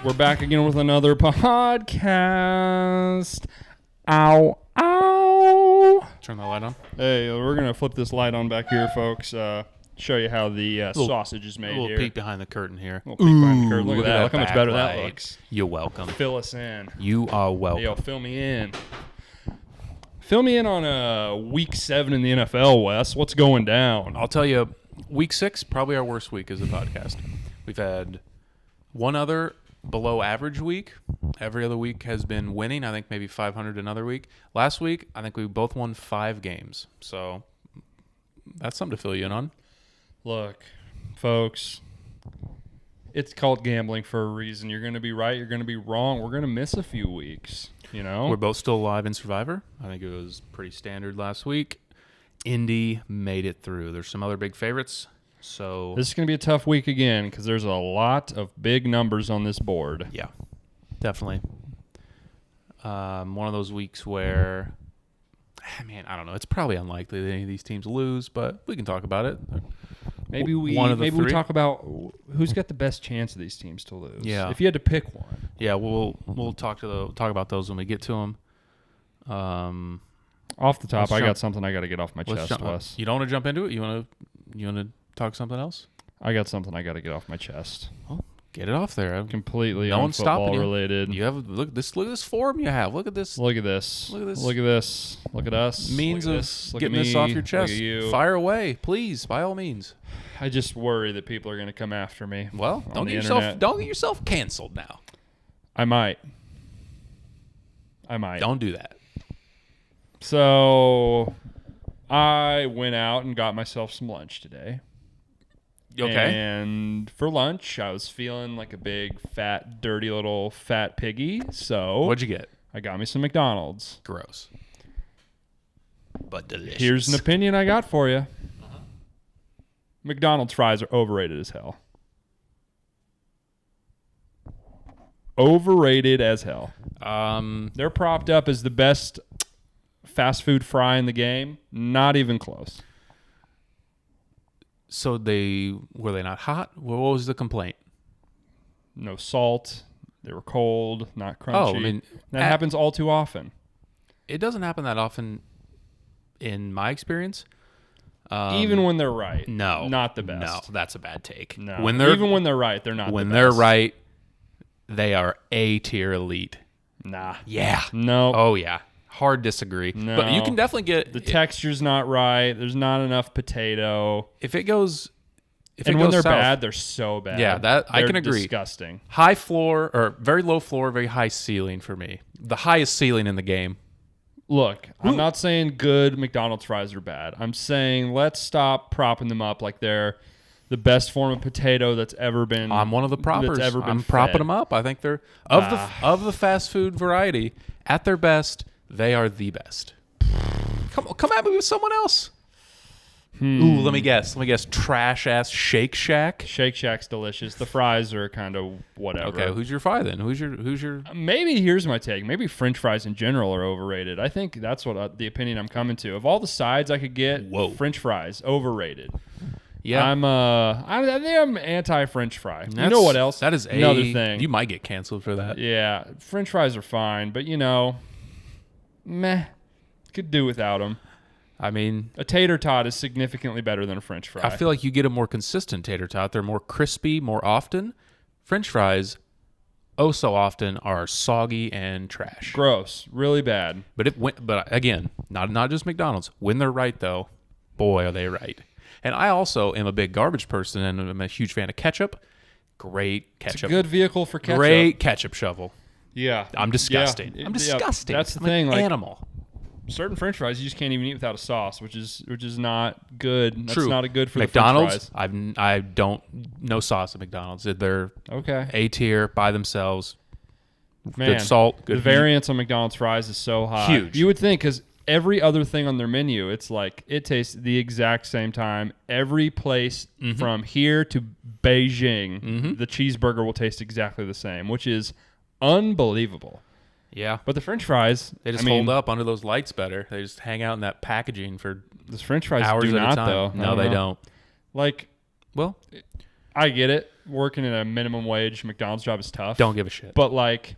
We're back again with another podcast. Ow, ow. Turn the light on. Hey, we're going to flip this light on back here, folks. Show you how the sausage is made A little here. peek behind the curtain here. A little peek behind the curtain. Look at that. Look how much better backlight. that looks. You're welcome. Fill us in. You are welcome. Hey, yo, fill me in. Fill me in on week 7 in the NFL, Wes. What's going down? I'll tell you, week 6, probably our worst week as a podcast. We've had one other below average week. Every other week has been winning. I think maybe 500 another week. Last week, I think we both won 5 games. So that's something to fill you in on. Look, folks, it's called gambling for a reason. You're going to be right. You're going to be wrong. We're going to miss a few weeks, you know? We're both still alive in Survivor. I think it was pretty standard last week. Indy made it through. There's some other big favorites. So This is going to be a tough week again because there's a lot of big numbers on this board. yeah, definitely. One of those weeks where, man, I don't know. It's probably unlikely that any of these teams lose, but we can talk about it. Maybe we talk about who's got the best chance of these teams to lose. Yeah. If you had to pick one. Yeah, we'll talk about those when we get to them. Off the top, I got something I got to get off my chest, Wes. You don't want to jump into it? You want to talk something else? I got something I got to get off my chest. Well, get it off there. Completely no one's stopping you. Related. You have look at this forum you have. Look at this. Look at this. Look at this. Look at this. Look at us. Means Look at of this. Look getting at this me. off your chest. Look at you. Fire away, please, by all means. I just worry that people are going to come after me. Well, on don't the get internet. yourself canceled now. I might. Don't do that. So I went out and got myself some lunch today. Okay. And for lunch, I was feeling like a big, fat, dirty little fat piggy. So What'd you get? I got me some McDonald's. Gross. But delicious. Here's an opinion I got for you. McDonald's fries are overrated as hell. Overrated as hell. They're propped up as the best fast food fry in the game. Not even close. So were they not hot? What was the complaint? No salt. They were cold, not crunchy. Oh, I mean, that happens all too often. It doesn't happen that often in my experience. Even when they're right. No. Not the best. No, that's a bad take. No. Even when they're right, they're not when the they're best. right, they are A-tier elite. Nah. Yeah. No. Oh, yeah. Hard disagree. No. But you can definitely get... The texture's not right. There's not enough potato. If it goes... And when they're south, bad, they're so bad. Yeah, I can agree. Disgusting. High floor, or very low floor, very high ceiling for me. The highest ceiling in the game. Look, I'm not saying good McDonald's fries are bad. I'm saying let's stop propping them up like they're the best form of potato that's ever been. I'm one of the proppers. That's ever been I'm propping fed. them up. I think they're of the fast food variety. At their best, they are the best. Come at me with someone else. Ooh, let me guess. Trash ass Shake Shack. Shake Shack's delicious. The fries are kind of whatever. Okay, who's your fry then? Who's your? Maybe here's my take. Maybe French fries in general are overrated. I think that's what the opinion I'm coming to. Of all the sides I could get, French fries overrated. Yeah, I think I'm anti-French fry. You know what else? That is another thing. You might get canceled for that. Yeah, French fries are fine, but meh. Could do without them. I mean, a tater tot is significantly better than a French fry. I feel like you get a more consistent tater tot. They're more crispy more often. French fries, oh so often, are soggy and trash. Gross. Really bad. But again, not just McDonald's. When they're right, though, boy, are they right. And I also am a big garbage person, and I'm a huge fan of ketchup. Great ketchup. It's a good vehicle for ketchup. Great ketchup shovel. Yeah. I'm disgusting. Yeah. I'm disgusting. That's the I'm thing. An animal. Certain French fries you just can't even eat without a sauce, which is not good. That's True. not a good for McDonald's, the French fries. I don't no sauce at McDonald's. They're okay. A tier by themselves. Man, good salt. Good the variance on McDonald's fries is so high. Huge. You would think because every other thing on their menu, it's like it tastes the exact same time. Every place from here to Beijing, the cheeseburger will taste exactly the same, which is unbelievable. Yeah. But the French fries, They just hold up under those lights better. They just hang out in that packaging for the French fries hours do at not, a time. though. No, they don't. Like, Well, I get it. working in a minimum wage McDonald's job is tough. Don't give a shit. But like,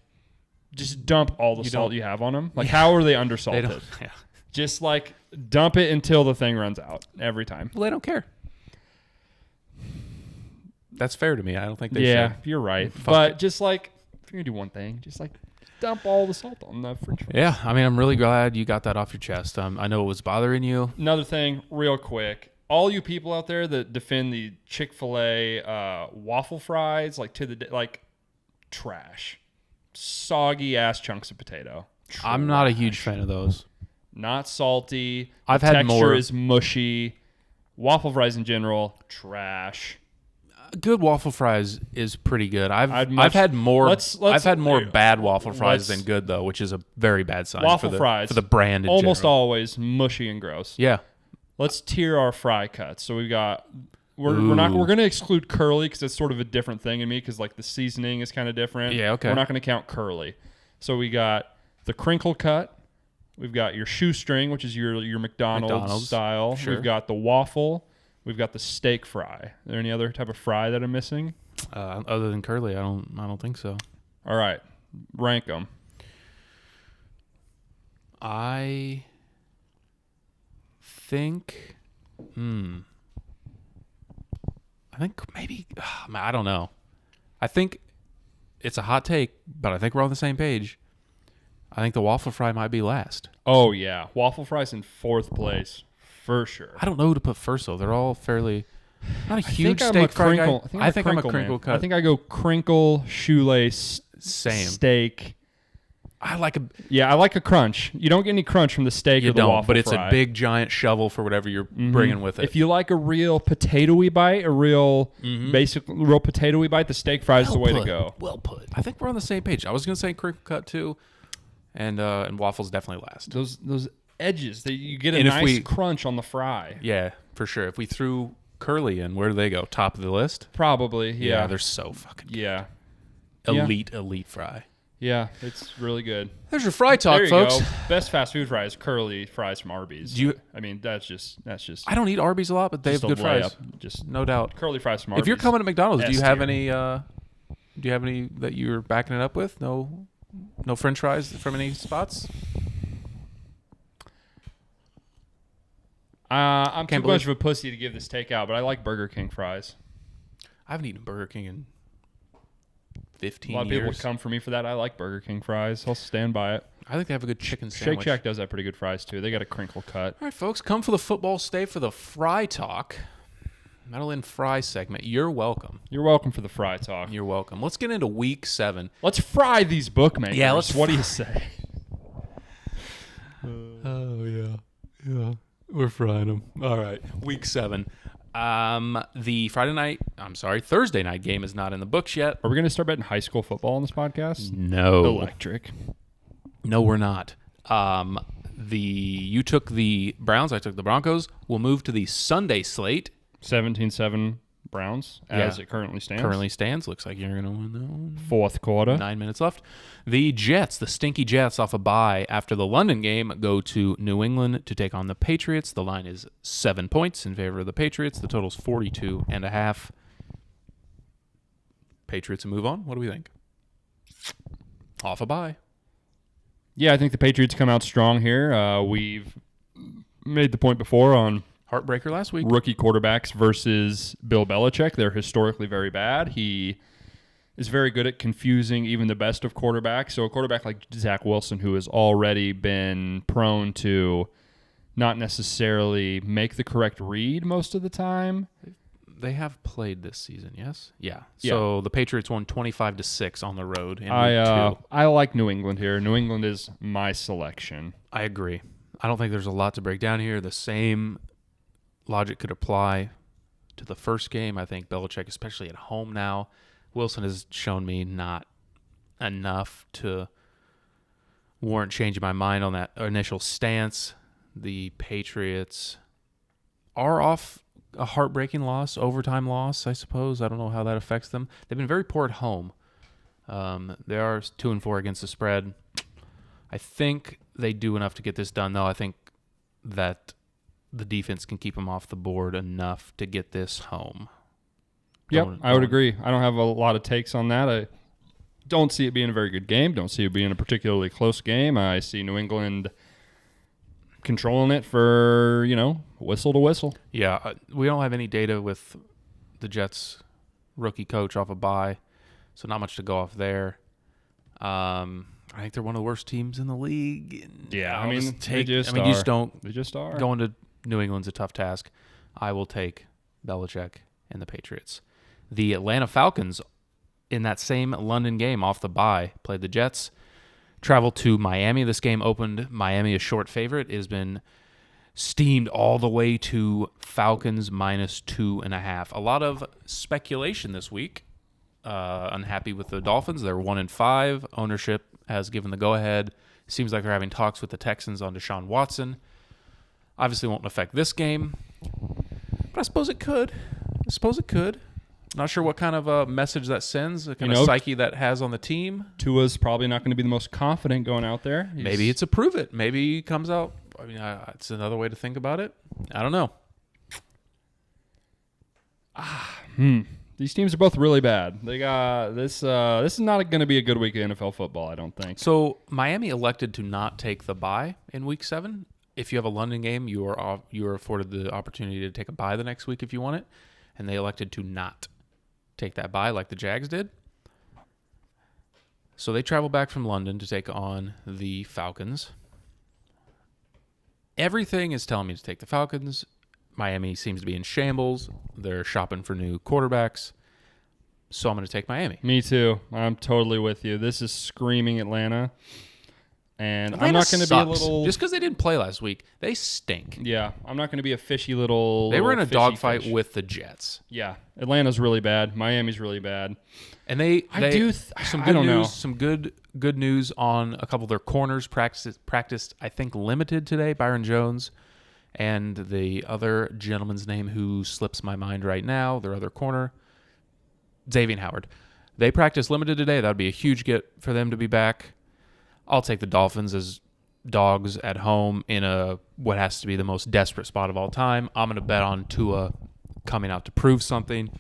just dump all the salt you have on them. Like, how are they undersalted? Yeah. Just like dump it until the thing runs out every time. Well, they don't care. That's fair to me. I don't think they should. Yeah, you're right. But just like, if you're gonna do one thing, just like dump all the salt on the french fries. Yeah, I mean, I'm really glad you got that off your chest. I know it was bothering you. Another thing, real quick. All you people out there that defend the Chick-fil-A waffle fries, like trash. Soggy ass chunks of potato. Trash. I'm not a huge fan of those. Not salty. I've the had texture more. is mushy. Waffle fries in general, trash. Good waffle fries is pretty good. I've had more. I've had more bad waffle fries than good though, which is a very bad sign. Waffle for fries for the brand. In almost general. always mushy and gross. Yeah. Let's tier our fry cuts. So we've got. We're going to exclude curly because it's sort of a different thing in me because like the seasoning is kind of different. Yeah. Okay. We're not going to count curly. So we got the crinkle cut. We've got your shoestring, which is your McDonald's style. Sure. We've got the waffle. We've got the steak fry. Are there any other type of fry that I'm missing? Other than curly, I don't think so. All right, rank them. I think. I think maybe. I don't know. I think it's a hot take, but I think we're on the same page. I think the waffle fry might be last. Oh yeah, waffle fries in fourth place for sure. I don't know who to put first though. They're all fairly not a huge steak fry guy. I think I'm a crinkle cut. I think I go crinkle, shoelace, steak. I like I like a crunch. You don't get any crunch from the steak or the waffle but it's fry. a big giant shovel for whatever you're bringing with it. If you like a real potatoey bite, a real basic real potatoey bite, the steak fry is the way to go. Well put. I think we're on the same page. I was going to say crinkle cut too, and waffles definitely last. Those edges that you get a nice crunch on the fry. Yeah, for sure. If we threw curly in, where do they go? Top of the list? Probably. Yeah, they're so fucking good. Yeah. Elite fry. Yeah, it's really good. There's your fry talk, folks. Go. Best fast food fries, curly fries from Arby's. I mean, that's just. I don't eat Arby's a lot, but they have good fries. Just no doubt. Curly fries from Arby's. If you're coming to McDonald's, do you have any? Do you have any that you're backing it up with? No French fries from any spots. I'm too much of a pussy to give this takeout, but I like Burger King fries. I haven't eaten Burger King in 15 years. A lot of people would come for me for that. I like Burger King fries. I'll stand by it. I think they have a good chicken sandwich. Shake Shack does have pretty good fries, too. They got a crinkle cut. All right, folks. Come for the football, stay for the fry talk. Metal in Fry segment. You're welcome. You're welcome for the fry talk. You're welcome. Let's get into week 7. Let's fry these bookmakers. Yeah, what do you say? Oh, yeah. We're frying them. All right. Week 7. The Thursday night game is not in the books yet. Are we going to start betting high school football on this podcast? No. Electric. No, we're not. You took the Browns. I took the Broncos. We'll move to the Sunday slate. 17-7 Browns as it currently stands. Looks like you're going to win that one. Fourth quarter. 9 minutes left. The Jets, the stinky Jets, off a bye after the London game, go to New England to take on the Patriots. The line is 7 points in favor of the Patriots. The total's 42.5. Patriots move on. What do we think? Off a bye. Yeah, I think the Patriots come out strong here. We've made the point before on heartbreaker last week. Rookie quarterbacks versus Bill Belichick. They're historically very bad. He is very good at confusing even the best of quarterbacks. So a quarterback like Zach Wilson, who has already been prone to not necessarily make the correct read most of the time. They have played this season, yes? Yeah. So the Patriots won 25-6 on the road in week 2. I like New England here. New England is my selection. I agree. I don't think there's a lot to break down here. The same logic could apply to the first game. I think Belichick, especially at home now, Wilson has shown me not enough to warrant changing my mind on that initial stance. The Patriots are off a heartbreaking loss, overtime loss, I suppose. I don't know how that affects them. They've been very poor at home. They are 2-4 against the spread. I think they do enough to get this done, though. I think that the defense can keep them off the board enough to get this home. Yep, I would agree. I don't have a lot of takes on that. I don't see it being a very good game. Don't see it being a particularly close game. I see New England controlling it for, whistle to whistle. Yeah, we don't have any data with the Jets' rookie coach off a bye, so not much to go off there. I think they're one of the worst teams in the league. Yeah, They just are. Going to New England's a tough task. I will take Belichick and the Patriots. The Atlanta Falcons, in that same London game off the bye, played the Jets. Traveled to Miami. This game opened Miami a short favorite. It has been steamed all the way to Falcons -2.5. A lot of speculation this week. Unhappy with the Dolphins. They're 1-5. Ownership has given the go-ahead. Seems like they're having talks with the Texans on Deshaun Watson. Obviously won't affect this game, but I suppose it could. Not sure what kind of a message that sends, the kind of psyche that has on the team. Tua's probably not going to be the most confident going out there. Maybe it's a prove it. Maybe he comes out. It's another way to think about it. I don't know. These teams are both really bad. They got this. This is not going to be a good week of NFL football, I don't think. So Miami elected to not take the bye in Week 7. If you have a London game, you are afforded the opportunity to take a bye the next week if you want it, and they elected to not take that bye like the Jags did. So they travel back from London to take on the Falcons. Everything is telling me to take the Falcons. Miami seems to be in shambles. They're shopping for new quarterbacks. So I'm going to take Miami. Me too. I'm totally with you. This is screaming Atlanta. And Atlanta I'm not going to be a little... Just because they didn't play last week, they stink. Yeah, I'm not going to be a fishy little... They were in a dogfight with the Jets. Yeah, Atlanta's really bad. Miami's really bad. And some good news on a couple of their corners practiced, I think, limited today. Byron Jones and the other gentleman's name who slips my mind right now, their other corner, Xavier Howard. They practiced limited today. That would be a huge get for them to be back. I'll take the Dolphins as dogs at home in what has to be the most desperate spot of all time. I'm going to bet on Tua coming out to prove something.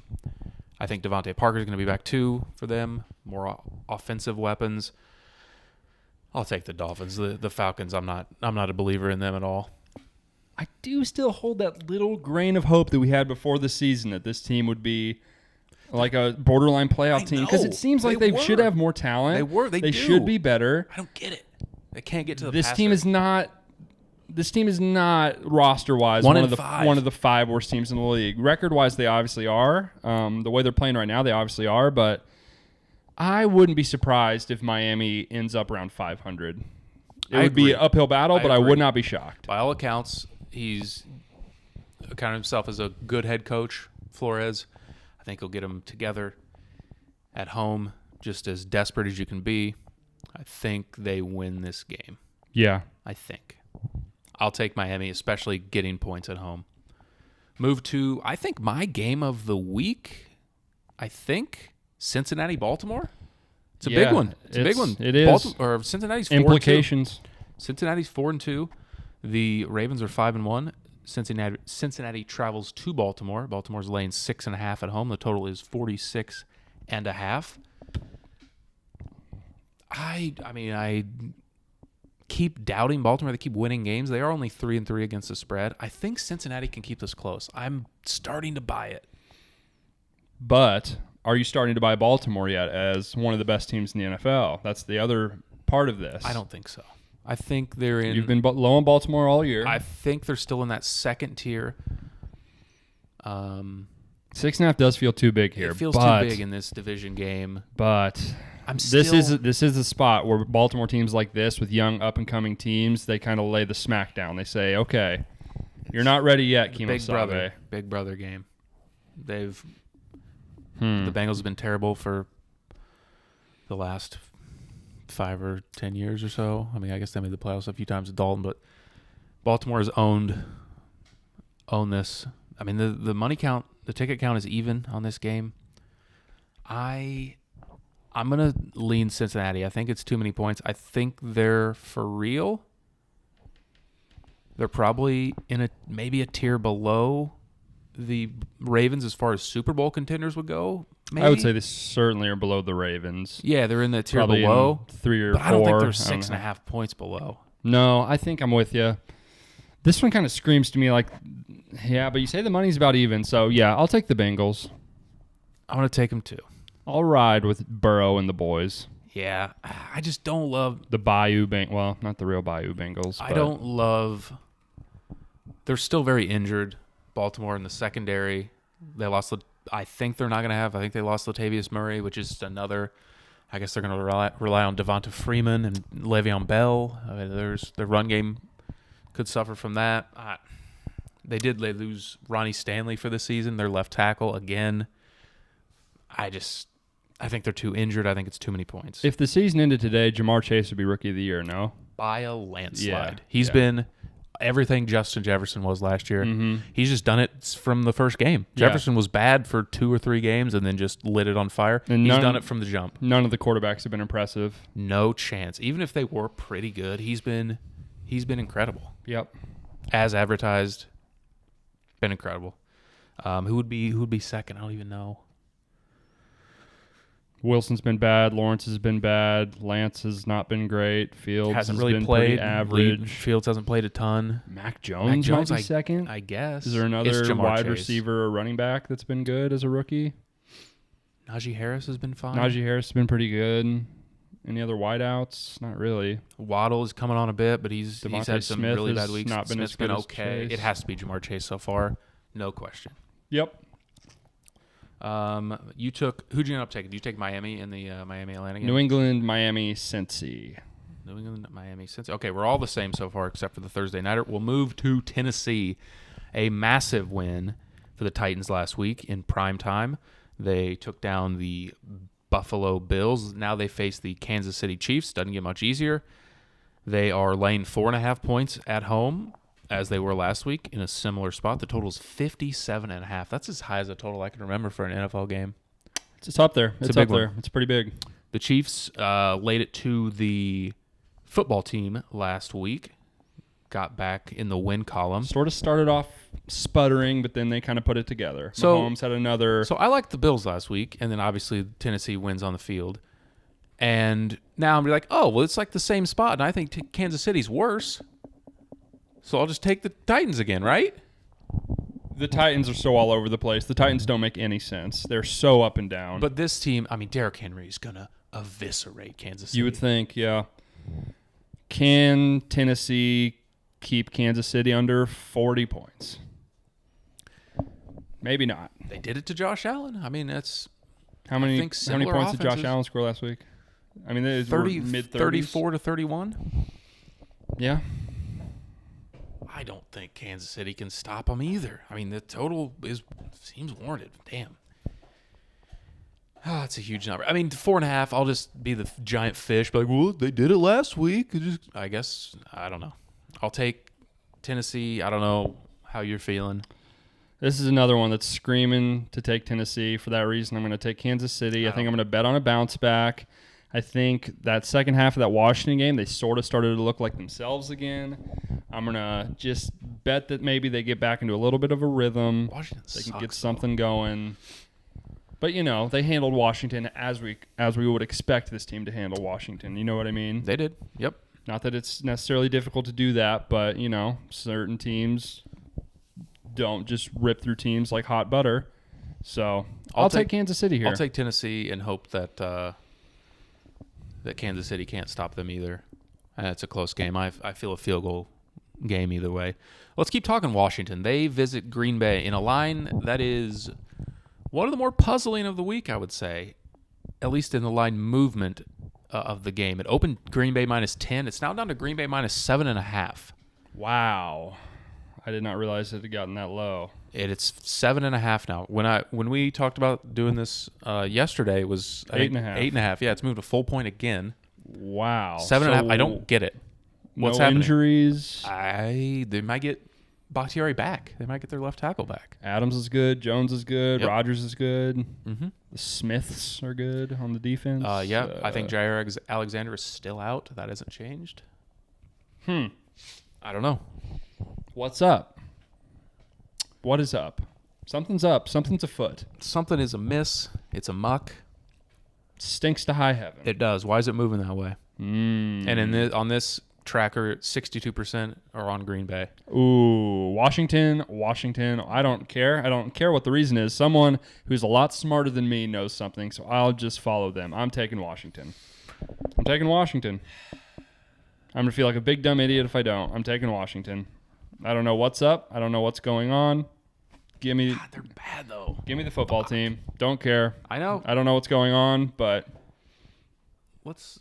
I think Devontae Parker is going to be back too for them. More offensive weapons. I'll take the Dolphins. The Falcons, I'm not a believer in them at all. I do still hold that little grain of hope that we had before the season that this team would be like a borderline playoff team, because it seems like they should have more talent. They should be better. I don't get it. They can't get to the This passer. team is not roster-wise one of the 5 worst teams in the league. Record-wise, they obviously are. The way they're playing right now, they obviously are. But I wouldn't be surprised if Miami ends up around 500. It would be an uphill battle, but I would not be shocked. By all accounts, he's accounted himself as a good head coach, Flores. I think he'll get them together at home, just as desperate as you can be. I think they win this game. Yeah. I think. I'll take Miami, especially getting points at home. Move to, I think, my game of the week. I think Cincinnati-Baltimore. It's a big one. It's a big one. It is. Cincinnati's 4-2. Implications. Cincinnati's 4-2. The Ravens are 5-1. Cincinnati travels to Baltimore. Baltimore's laying 6.5 at home. The total is 46.5. I keep doubting Baltimore. They keep winning games. They are only 3-3 against the spread. I think Cincinnati can keep this close. I'm starting to buy it. But are you starting to buy Baltimore yet as one of the best teams in the NFL? That's the other part of this. I don't think so. I think they're in... You've been low on Baltimore all year. I think they're still in that second tier. 6.5 does feel too big here. It feels too big in this division game. But this is a spot where Baltimore teams like this with young up-and-coming teams, they kind of lay the smack down. They say, okay, you're not ready yet, Kimo Big brother game. The Bengals have been terrible for the last 5 or 10 years or so. I mean, I guess they made the playoffs a few times with Dalton, but Baltimore has owned this. I mean, the money count, the ticket count is even on this game. I'm going to lean Cincinnati. I think it's too many points. I think they're for real. They're probably in maybe a tier below the Ravens as far as Super Bowl contenders would go. Maybe? I would say they certainly are below the Ravens. Yeah, they're in the tier Probably below. 3 or but 4. I don't think they're 6.5 points below. No, I think I'm with you. This one kind of screams to me like, yeah, but you say the money's about even. So, yeah, I'll take the Bengals. I want to take them too. I'll ride with Burrow and the boys. Yeah, I just don't love the Bayou well, not the real Bayou Bengals. I don't love. They're still very injured. Baltimore in the secondary. They lost. I think they're not going to have. I think they lost Latavius Murray, which is another. I guess they're going to rely on Devonta Freeman and Le'Veon Bell. I mean, their run game could suffer from that. They lose Ronnie Stanley for the season. Their left tackle again. I think they're too injured. I think it's too many points. If the season ended today, Jamar Chase would be Rookie of the Year, no? By a landslide. Yeah, He's been everything Justin Jefferson was last year. Mm-hmm. He's just done it from the first game. Jefferson was bad for 2 or 3 games and then just lit it on fire. And he's done it from the jump. None of the quarterbacks have been impressive. No chance. Even if they were pretty good, he's been incredible. Yep. As advertised, been incredible. Who would be second? I don't even know. Wilson's been bad. Lawrence has been bad. Lance has not been great. Fields hasn't has really been played. pretty average. Fields hasn't played a ton. Mac Jones might be second. I guess. Is there another wide Chase. receiver or running back that's been good as a rookie? Najee Harris has been fine. Najee Harris has been pretty good. Any other wideouts? Not really. Waddle is coming on a bit, but he's had some Smith really bad weeks. Not been Smith's as good been as okay. Chase. It has to be Jamar Chase so far, no question. Yep. Who'd you end up taking? Did you take Miami in the Miami Atlanta game? New England, Miami, Cincy. New England, Miami, Cincy. Okay, we're all the same so far except for the Thursday nighter. We'll move to Tennessee. A massive win for the Titans last week in prime time. They took down the Buffalo Bills. Now they face the Kansas City Chiefs. Doesn't get much easier. They are laying 4.5 points at home, as they were last week, in a similar spot. The total is 57.5. That's as high as a total I can remember for an NFL game. It's up there. It's a up big there. one. It's pretty big. The Chiefs laid it to the football team last week. Got back in the win column. Sort of started off sputtering, but then they kind of put it together. So Mahomes had another. So I liked the Bills last week, and then obviously Tennessee wins on the field. And now I'm like, oh, well, it's like the same spot, and I think Kansas City's worse. So I'll just take the Titans again, right? The Titans are so all over the place. The Titans don't make any sense. They're so up and down. But this team, I mean, Derrick Henry is going to eviscerate Kansas City. You would think, yeah. Can Tennessee keep Kansas City under 40 points? Maybe not. They did it to Josh Allen. I mean, that's how many points did Josh Allen score last week? I mean, it was mid-30s. 34 to 31. Yeah. I don't think Kansas City can stop them either. I mean, the total seems warranted. Damn. Oh, it's a huge number. I mean, 4.5, I'll just be the giant fish. Be like, well, they did it last week. I guess, I don't know. I'll take Tennessee. I don't know how you're feeling. This is another one that's screaming to take Tennessee. For that reason, I'm going to take Kansas City. I think I'm going to bet on a bounce back. I think that second half of that Washington game, they sort of started to look like themselves again. I'm going to just bet that maybe they get back into a little bit of a rhythm. They can get something going. But, they handled Washington as we would expect this team to handle Washington. You know what I mean? They did. Yep. Not that it's necessarily difficult to do that, but, certain teams don't just rip through teams like hot butter. So I'll take Kansas City here. I'll take Tennessee and hope that that Kansas City can't stop them either. It's a close game. I feel a field goal game either way. Let's keep talking Washington. They visit Green Bay in a line that is one of the more puzzling of the week, I would say, at least in the line movement of the game. It opened Green Bay -10. It's now down to Green Bay -7.5. Wow. I did not realize it had gotten that low. It's 7.5 now. When we talked about doing this yesterday, it was 8.5. 8.5. Yeah, it's moved a full point again. Wow. 7.5. I don't get it. What's no happening? Injuries. They might get Bakhtiari back. They might get their left tackle back. Adams is good. Jones is good. Yep. Rodgers is good. Mm-hmm. The Smiths are good on the defense. Yeah, I think Jair Alexander is still out. That hasn't changed. I don't know. What's up? What is up? Something's up. Something's afoot. Something is amiss. It's a muck. Stinks to high heaven. It does. Why is it moving that way? Mm. And on this tracker, 62% are on Green Bay. Ooh, Washington. I don't care. I don't care what the reason is. Someone who's a lot smarter than me knows something, so I'll just follow them. I'm taking Washington. I'm going to feel like a big dumb idiot if I don't. I'm taking Washington. I don't know what's up. I don't know what's going on. Give me. God, they're bad, though. Give me the football team. Don't care. I know. I don't know what's going on, but What's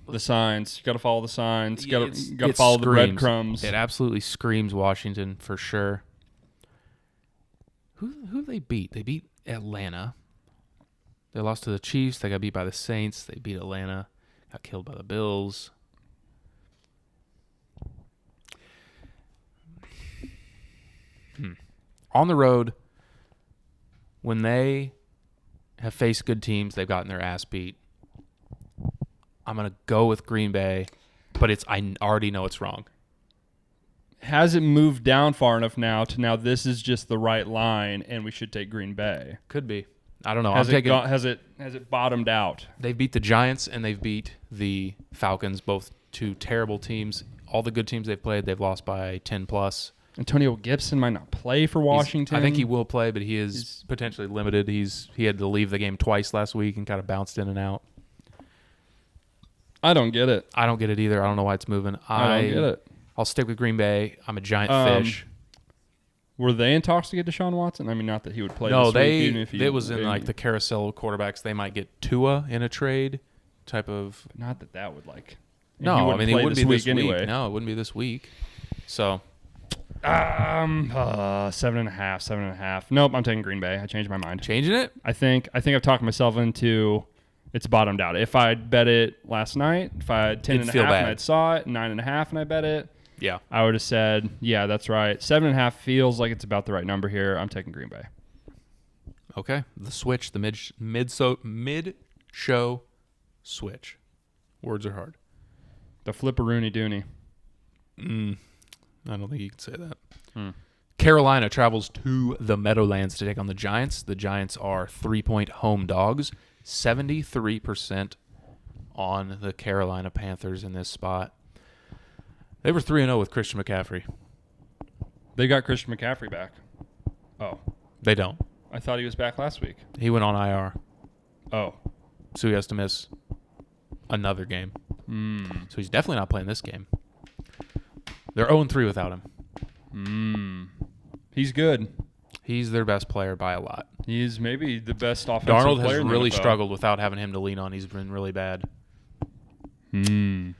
the signs. You got to follow the signs. You got to it follow the screams. breadcrumbs. It absolutely screams Washington for sure. Who they beat? They beat Atlanta. They lost to the Chiefs. They got beat by the Saints. They beat Atlanta. Got killed by the Bills. On the road, when they have faced good teams, they've gotten their ass beat. I'm going to go with Green Bay, but I already know it's wrong. Has it moved down far enough now to now this is just the right line and we should take Green Bay? Could be. I don't know. Has it bottomed out? They've beat the Giants and they've beat the Falcons, both two terrible teams. All the good teams they've played, they've lost by 10 plus. Antonio Gibson might not play for Washington. I think he will play, but he's potentially limited. He had to leave the game twice last week and kind of bounced in and out. I don't get it. I don't get it either. I don't know why it's moving. I don't get it. I'll stick with Green Bay. I'm a giant fish. Were they in talks to get Deshaun Watson? I mean, not that he would play No, this week. Even if it was in like the carousel of quarterbacks. They might get Tua in a trade type of. Not that would like. No, I mean, it wouldn't be this week anyway. No, it wouldn't be this week. So. 7.5. Nope, I'm taking Green Bay. I changed my mind. Changing it? I think I've talked myself into it's bottomed out. If I'd bet it last night, if I had 10.5 and I saw it, 9.5 and I bet it, yeah, I would have said, yeah, that's right. 7.5 feels like it's about the right number here. I'm taking Green Bay. Okay, the switch, the mid-show switch. Words are hard. The flipperoonie dooney. I don't think you can say that. Carolina travels to the Meadowlands to take on the Giants. The Giants are 3-point home dogs. 73% on the Carolina Panthers in this spot. They were 3-0 with Christian McCaffrey. They got Christian McCaffrey back. Oh. They don't. I thought he was back last week. He went on IR. Oh. So he has to miss another game. So he's definitely not playing this game. They're 0-3 without him. He's good. He's their best player by a lot. He's maybe the best offensive Darnold player has in the really NFL. struggled without having him to lean on. He's been really bad. The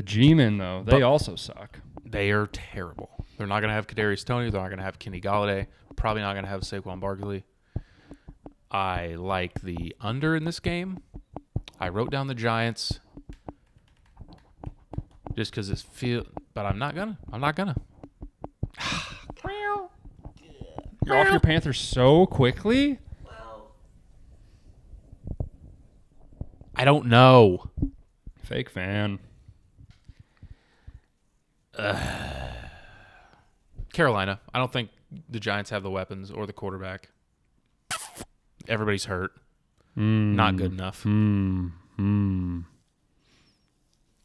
G-men, though, they also suck. They are terrible. They're not going to have Kadarius Toney. They're not going to have Kenny Galladay. Probably not going to have Saquon Barkley. I like the under in this game. I wrote down the Giants just because it's but I'm not gonna. You're off your Panthers so quickly? I don't know. Fake fan. Carolina. I don't think the Giants have the weapons or the quarterback. Everybody's hurt. Not good enough.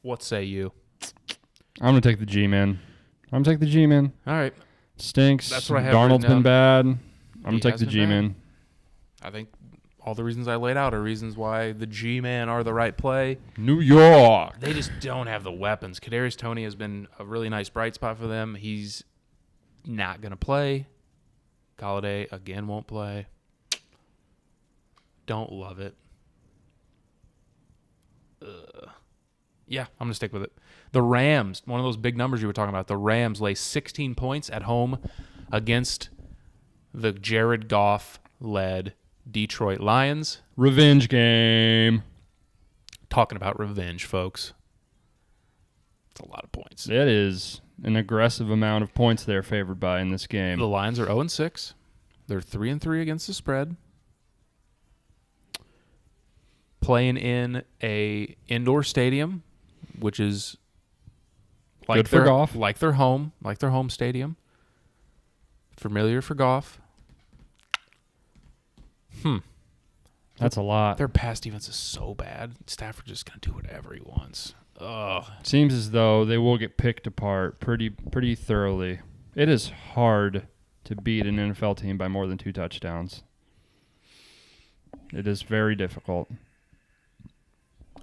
What say you? I'm going to take the G-men. All right. Stinks. That's what I have Darnold's written been bad. I'm going to take the G-men. I think all the reasons I laid out are reasons why the G-men are the right play. New York. They just don't have the weapons. Kadarius Toney has been a really nice bright spot for them. He's not going to play. Galladay, again, won't play. Don't love it. Yeah, I'm going to stick with it. The Rams, one of those big numbers you were talking about, the Rams lay 16 points at home against the Jared Goff-led Detroit Lions. Revenge game. Talking about revenge, folks. It's a lot of points. It is an aggressive amount of points they're favored by in this game. The Lions are 0-6. They're 3-3 against the spread. Playing in a indoor stadium, which is like good for Goff. like their home stadium. Familiar for Goff. That's a lot. Their pass defense is so bad. Stafford's just going to do whatever he wants. Ugh. Seems as though they will get picked apart pretty thoroughly. It is hard to beat an NFL team by more than 2 touchdowns. It is very difficult.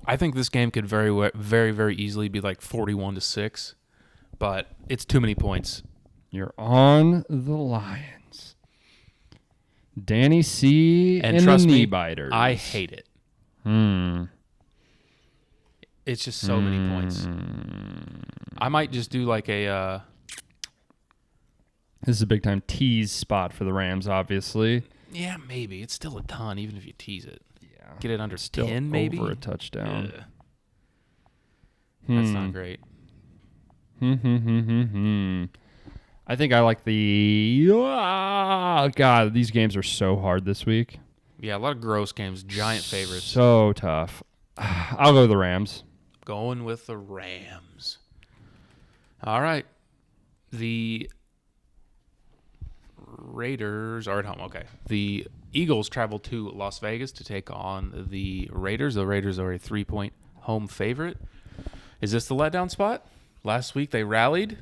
I think this game could very, very easily be like 41-6, but it's too many points. You're on the Lions. Danny C. and trust the me, knee biters. I hate it. It's just so many points. I might just do like a... This is a big-time tease spot for the Rams, obviously. Yeah, maybe. It's still a ton, even if you tease it. Yeah. Get it under Still 10, maybe? over a touchdown. Ugh. That's not great. I think I like the... God, these games are so hard this week. Yeah, a lot of gross games. Giant favorites. So tough. I'll go with the Rams. Going with the Rams. All right. The Raiders are at home. Okay. The Eagles travel to Las Vegas to take on the Raiders. The Raiders are a 3-point home favorite. Is this the letdown spot? Last week they rallied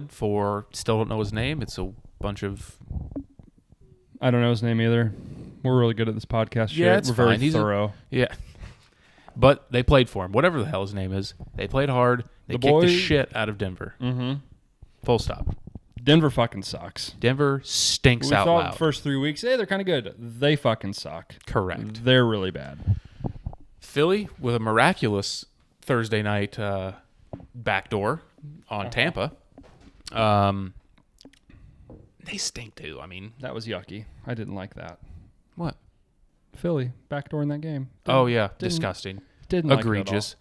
for, still don't know his name. It's a bunch of... I don't know his name either. We're really good at this podcast shit. Yeah, it's We're fine. very thorough. Yeah. But they played for him. Whatever the hell his name is. They played hard. They kicked the shit out of Denver. Full stop. Denver fucking sucks. Denver stinks We out thought loud. the first 3 weeks, hey, they're kind of good. They fucking suck. Correct. They're really bad. Philly with a miraculous Thursday night backdoor on Tampa. They stink too. I mean, That was yucky. I didn't like that. what? Philly, backdoor in that game. Oh yeah, disgusting. Didn't like it at all. Egregious.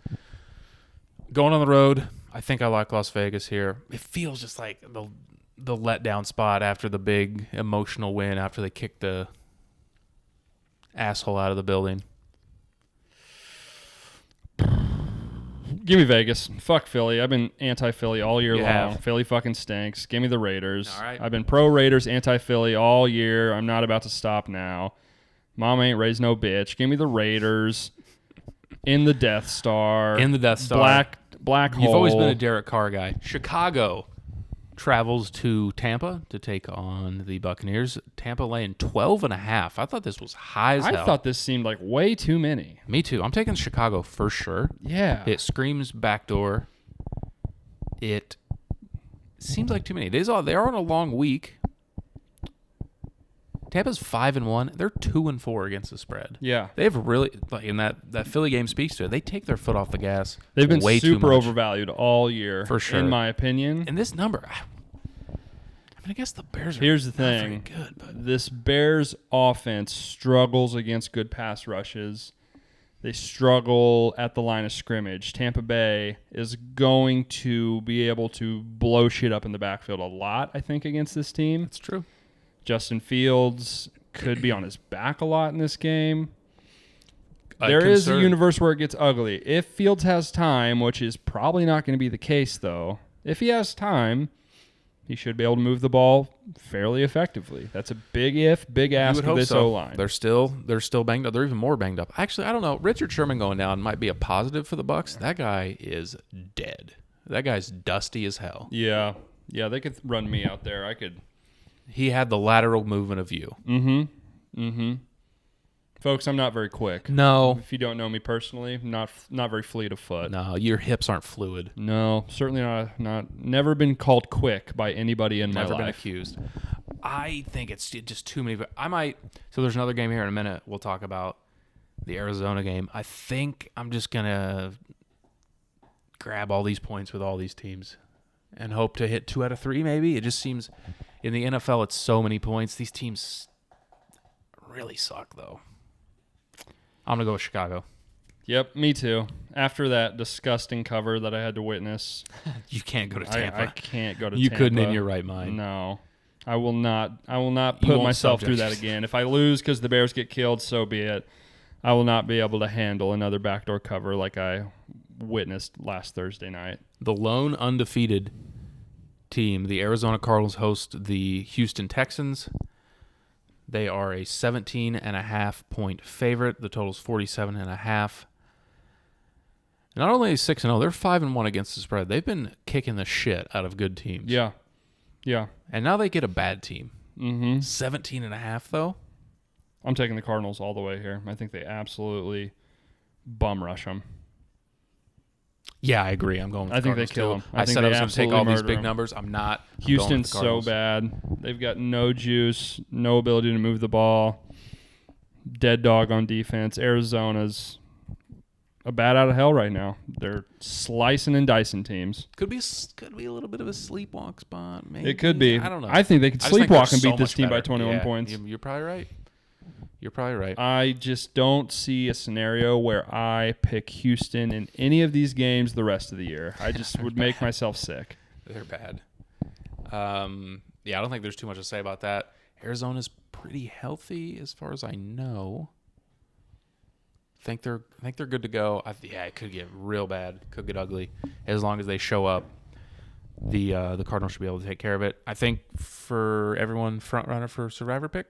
Going on the road, I think I like Las Vegas here. It feels just like the letdown spot after the big emotional win after they kicked the asshole out of the building. Give me Vegas. Fuck Philly. I've been anti-Philly all year You long. have. Philly fucking stinks. Give me the Raiders. All right. I've been pro-Raiders, anti-Philly all year. I'm not about to stop now. Mama ain't raised no bitch. Give me the Raiders. In the Death Star. In the Death Star. Black hole. You've always been a Derek Carr guy. Chicago travels to Tampa to take on the Buccaneers. Tampa laying 12.5. I thought this was high as hell. I thought this seemed like way too many. Me too. I'm taking Chicago for sure. Yeah. It screams backdoor. It seems like too many. They are on a long week. Tampa's 5-1. They're 2-4 against the spread. Yeah. They've really, like, in that Philly game speaks to it. They take their foot off the gas. They've been way super too much. overvalued all year. For sure. In my opinion. And this number, I mean, I guess the Bears are Here's the not very thing. good, but This Bears offense struggles against good pass rushes. They struggle at the line of scrimmage. Tampa Bay is going to be able to blow shit up in the backfield a lot, I think, against this team. it's true. Justin Fields could be on his back a lot in this game. There is a universe where it gets ugly. If Fields has time, which is probably not going to be the case, though, if he has time, he should be able to move the ball fairly effectively. That's a big ask for this O-line. They're still banged up. They're even more banged up. Actually, I don't know. Richard Sherman going down might be a positive for the Bucks. That guy is dead. That guy's dusty as hell. Yeah, they could run me out there. I could. He had the lateral movement of you. Folks, I'm not very quick. No. If you don't know me personally, not very fleet of foot. No, your hips aren't fluid. No, certainly not. Never been called quick by anybody in my Never life. been accused. I think it's just too many. I might. So there's another game here in a minute. We'll talk about the Arizona game. I think I'm just gonna grab all these points with all these teams and hope to hit 2 out of 3. Maybe it just seems in the NFL it's so many points. These teams really suck though. I'm gonna go with Chicago. Yep, me too. After that disgusting cover that I had to witness, You can't go to Tampa. I can't go to You Tampa. couldn't in your right mind. No. I will not You put won't myself through subject that again. If I lose because the Bears get killed, so be it. I will not be able to handle another backdoor cover like I witnessed last Thursday night. The lone undefeated team. The Arizona Cardinals host the Houston Texans. They are a 17.5-point favorite. The total is 47.5. Not only 6-0, they're 5-1 against the spread. They've been kicking the shit out of good teams. Yeah. Yeah. And now they get a bad team. Mm-hmm. 17.5, though. I'm taking the Cardinals all the way here. I think they absolutely bum rush them. Yeah, I agree. I'm going with the Cardinals, they kill them. I said I was going to take all these big numbers. I'm not. Houston's so bad. They've got no juice, no ability to move the ball. Dead dog on defense. Arizona's a bat out of hell right now. They're slicing and dicing teams. Could be a little bit of a sleepwalk spot. Maybe. It could be. I don't know. I think they could sleepwalk and beat this team by 21 points. You're probably right. You're probably right. I just don't see a scenario where I pick Houston in any of these games the rest of the year. I just would make myself sick. They're bad. Yeah, I don't think there's too much to say about that. Arizona's pretty healthy as far as I know. Think they're good to go. It could get real bad. Could get ugly. As long as they show up, the Cardinals should be able to take care of it. I think for everyone, front runner for Survivor pick.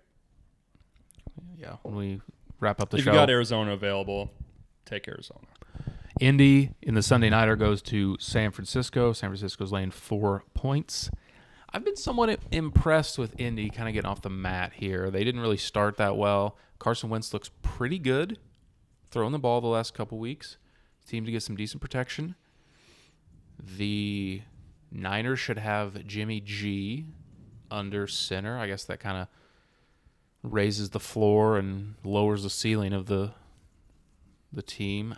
Yeah, when we wrap up the show. If you got Arizona available, take Arizona. Indy in the Sunday Nighter goes to San Francisco. San Francisco's laying 4 points. I've been somewhat impressed with Indy kind of getting off the mat here. They didn't really start that well. Carson Wentz looks pretty good throwing the ball the last couple weeks. Seemed to get some decent protection. The Niners should have Jimmy G under center. I guess that kind of raises the floor and lowers the ceiling of the team.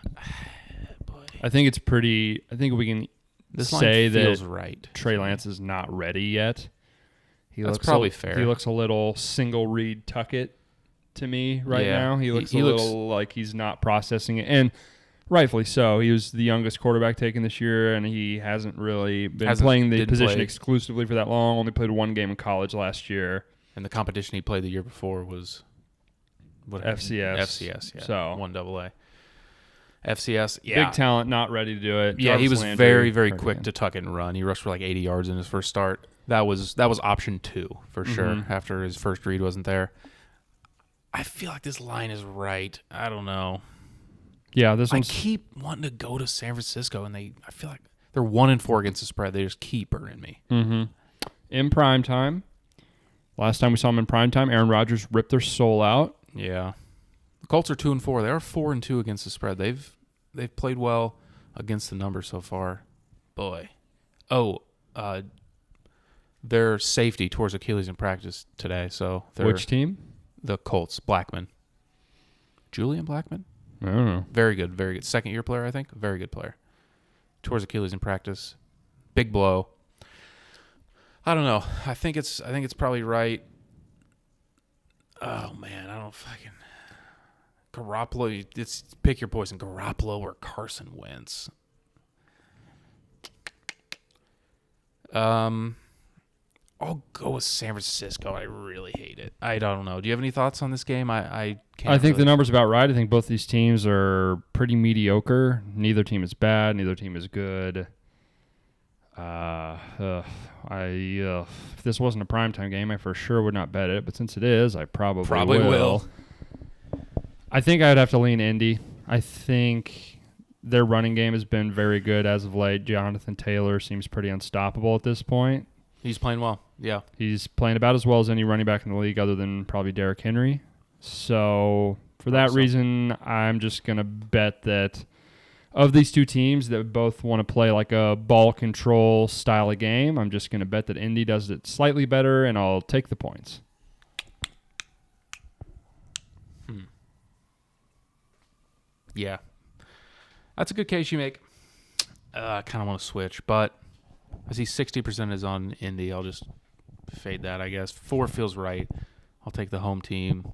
I think we can this say line feels that right. Trey Lance is not ready yet. That's probably fair. He looks a little single read tuck it to me now. He looks a little like he's not processing it, and rightfully so. He was the youngest quarterback taken this year, and he hasn't really been playing the position exclusively for that long. Only played one game in college last year. And the competition he played the year before was FCS. FCS, yeah. So 1AA. FCS, yeah. Big talent, not ready to do it. Yeah, he was very, very quick to tuck it and run. He rushed for like 80 yards in his first start. That was option 2 for sure after his first read wasn't there. I feel like this line is right. I don't know. Yeah, I keep wanting to go to San Francisco, and I feel like they're 1-4 against the spread. They just keep burning me. Mm-hmm. In prime time. Last time we saw him in primetime, Aaron Rodgers ripped their soul out. Yeah. The Colts are 2-4. They are 4-2 against the spread. They've played well against the number so far. Boy. Their safety towards Achilles in practice today. So which team? The Colts. Blackman. Julian Blackman? I don't know. Very good, very good. Second-year player, I think. Very good player. Towards Achilles in practice. Big blow. I don't know. I think it's probably right. Oh man, I don't fucking Garoppolo. It's pick your poison. Garoppolo or Carson Wentz. I'll go with San Francisco. I really hate it. I don't know. Do you have any thoughts on this game? I can't. I think the number's about right. I think both these teams are pretty mediocre. Neither team is bad. Neither team is good. If this wasn't a primetime game, I for sure would not bet it. But since it is, I probably will. I think I'd have to lean Indy. I think their running game has been very good as of late. Jonathan Taylor seems pretty unstoppable at this point. He's playing well. Yeah. He's playing about as well as any running back in the league other than probably Derrick Henry. So for that reason, I'm just going to bet that of these two teams that both want to play like a ball control style of game, I'm just going to bet that Indy does it slightly better, and I'll take the points. Yeah. That's a good case you make. I kind of want to switch, but I see 60% is on Indy. I'll just fade that, I guess. 4 feels right. I'll take the home team.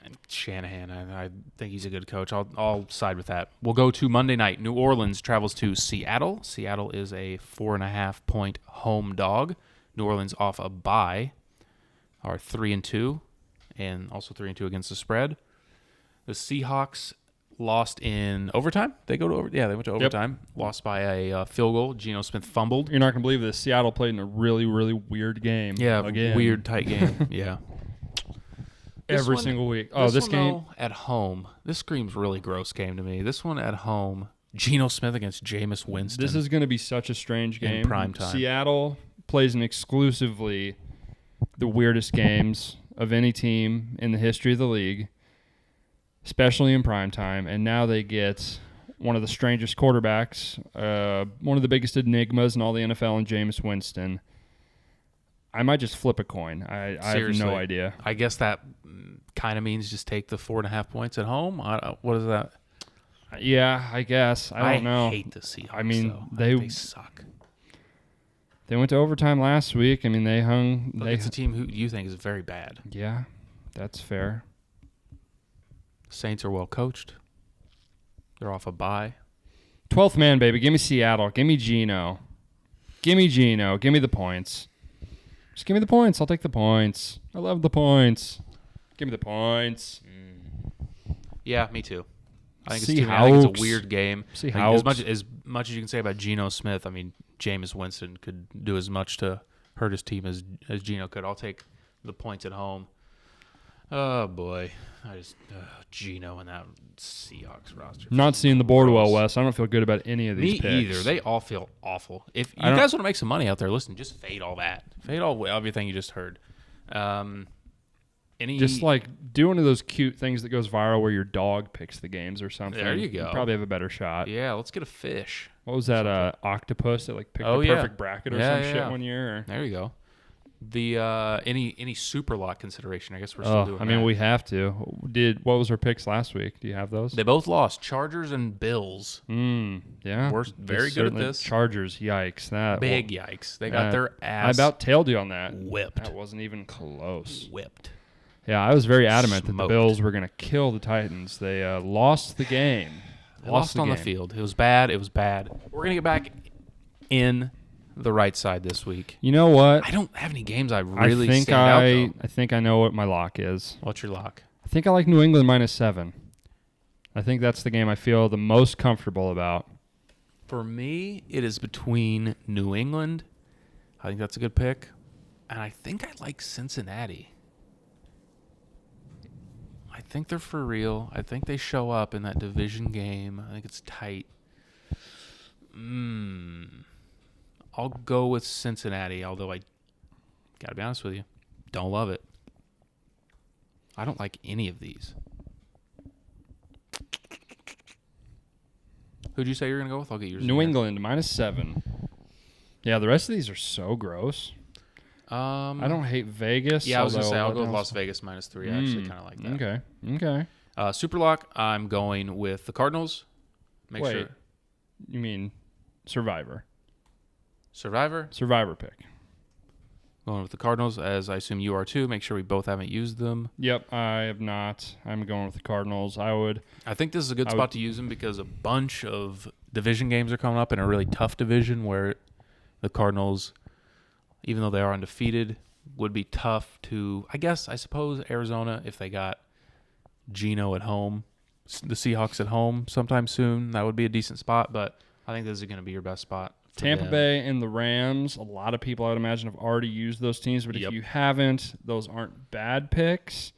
And Shanahan, I think he's a good coach. I'll side with that. We'll go to Monday night. New Orleans travels to Seattle. Seattle is a 4.5-point home dog. New Orleans off a bye are 3-2, and also 3-2 against the spread. The Seahawks lost in overtime. They went to overtime. Yep. Lost by a field goal. Gino Smith fumbled. You're not going to believe this. Seattle played in a really, really weird game. Yeah, again. Weird, tight game. Yeah. Every single week. Oh, this game? Though, at home. This screams really gross game to me. This one at home. Gino Smith against Jameis Winston. This is going to be such a strange game. In prime time. Seattle plays in exclusively the weirdest games of any team in the history of the league, especially in prime time. And now they get one of the strangest quarterbacks, one of the biggest enigmas in all the NFL, in Jameis Winston. I might just flip a coin. I have no idea. I guess that kind of means just take the 4.5 points at home. What is that? Yeah, I guess. I don't know. I hate the Seahawks. I mean, though. They suck. They went to overtime last week. I mean, they hung. It's a team who you think is very bad. Yeah, that's fair. Saints are well coached. They're off a bye. 12th man, baby. Give me Seattle. Give me Gino. Give me Gino. Give me the points. Just give me the points. I'll take the points. I love the points. Give me the points. Yeah, me too. I think it's a weird game. As much as you can say about Geno Smith, I mean, Jameis Winston could do as much to hurt his team as Geno could. I'll take the points at home. Oh, boy. Geno and that Seahawks roster. Not seeing the board well, Wes. I don't feel good about any of these picks. Me either. They all feel awful. If you guys want to make some money out there, listen, just fade all that. Fade all everything you just heard. Just like do one of those cute things that goes viral where your dog picks the games or something. There you go. You probably have a better shot. Yeah, let's get a fish. What was that? Octopus that like picked the perfect bracket or some shit one year. Or? There you go. The any super lot consideration? I guess we're still doing. I mean, we have to. What was our picks last week? Do you have those? They both lost. Chargers and Bills. Yeah, we're very good at this. Chargers, yikes! Yikes! They got their ass. I about tailed you on that. Whipped. That wasn't even close. Whipped. Yeah, I was very adamant that the Bills were going to kill the Titans. They lost the game. Lost on the field. It was bad. We're going to get back in the right side this week. You know what? I don't have any games I really stand out, though. I think I know what my lock is. What's your lock? I think I like New England -7. I think that's the game I feel the most comfortable about. For me, it is between New England. I think that's a good pick. And I think I like Cincinnati. I think they're for real. I think they show up in that division game. I think it's tight. I'll go with Cincinnati, although I got to be honest with you, don't love it. I don't like any of these. Who'd you say you're going to go with? I'll get yours. New England, -7. Yeah, the rest of these are so gross. I don't hate Vegas. Yeah, I was going to say I'll go with Las Vegas -3. I actually kind of like that. Okay. Superlock, I'm going with the Cardinals. Wait, sure. You mean Survivor? Survivor pick. Going with the Cardinals, as I assume you are too. Make sure we both haven't used them. Yep, I have not. I'm going with the Cardinals. I think this is a good spot to use them because a bunch of division games are coming up in a really tough division where the Cardinals, even though they are undefeated, would be tough to, I suppose Arizona, if they got Gino at home, the Seahawks at home sometime soon, that would be a decent spot, but I think this is going to be your best spot. Tampa Bay and the Rams, a lot of people I would imagine have already used those teams, but if you haven't, those aren't bad picks.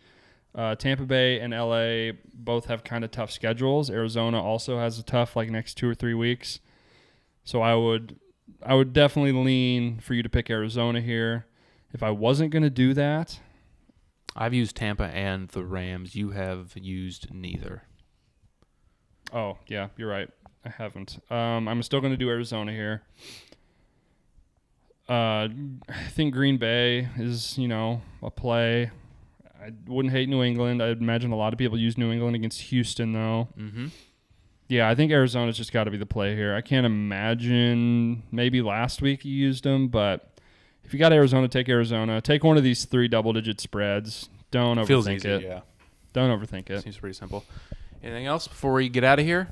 Tampa Bay and LA both have kind of tough schedules. Arizona also has a tough next 2 or 3 weeks. So I would definitely lean for you to pick Arizona here. If I wasn't going to do that, I've used Tampa and the Rams. You have used neither. Oh, yeah, you're right. I haven't. I'm still going to do Arizona here. I think Green Bay is, a play. I wouldn't hate New England. I'd imagine a lot of people use New England against Houston, though. Mm-hmm. Yeah, I think Arizona's just got to be the play here. I can't imagine maybe last week you used them, but if you got Arizona, take Arizona. Take one of these 3 double-digit spreads. Don't overthink Feels easy, it. Yeah. Don't overthink it. Seems pretty simple. Anything else before we get out of here?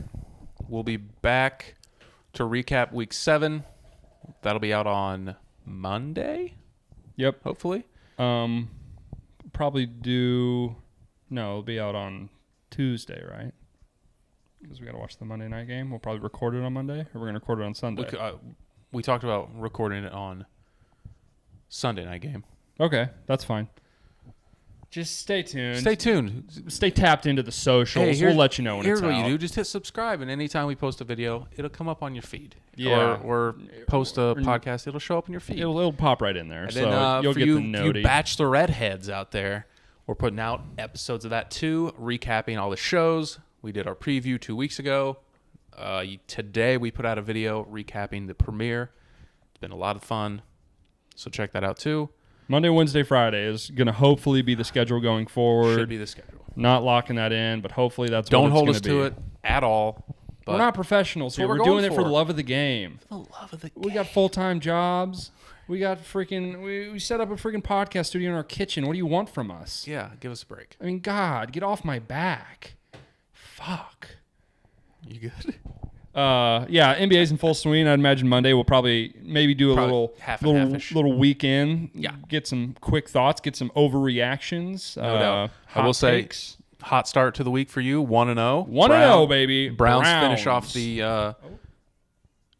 We'll be back to recap Week 7. That'll be out on Monday. Yep. Hopefully. Probably do. No, it'll be out on Tuesday, right? because we got to watch the Monday night game. We'll probably record it on Monday, or we're going to record it on Sunday. We talked about recording it on Sunday night game. Okay, that's fine. Just stay tuned. Stay tuned. Stay tapped into the socials. We'll let you know when it's out. Here's what you do. Just hit subscribe, and anytime we post a video, it'll come up on your feed. Yeah. Or post a podcast, it'll show up in your feed. It'll pop right in there. And so then, you'll for get you, the noti. you Bachelorette heads out there, we're putting out episodes of that too, recapping all the shows. We did our preview 2 weeks ago. Today we put out a video recapping the premiere. It's been a lot of fun. So check that out too. Monday, Wednesday, Friday is going to hopefully be the schedule going forward. Should be the schedule. Not locking that in, but hopefully that's Don't what it's hold going us to to be. it at all. But We're not professionals here. what We're we're doing going it for the for. love of the game. the love of the We got full-time jobs. We got we set up a freaking podcast studio in our kitchen. What do you want from us? Yeah, give us a break. I mean, God, get off my back. Fuck. You good? Yeah, NBA's in full swing. I'd imagine Monday we'll maybe do a little half and half-ish. little weekend. Yeah. Get some quick thoughts, get some overreactions. No doubt. I hot will takes. say, hot start to the week for you. 1-0. 1-0, baby. Browns finish off the.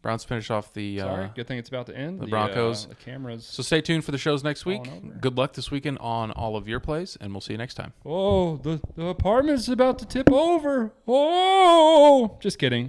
Browns finish off the. Sorry, good thing it's about to end. The Broncos. The cameras. So stay tuned for the shows next week. Falling over. Good luck this weekend on all of your plays, and we'll see you next time. Oh, the apartment's about to tip over. Oh, just kidding.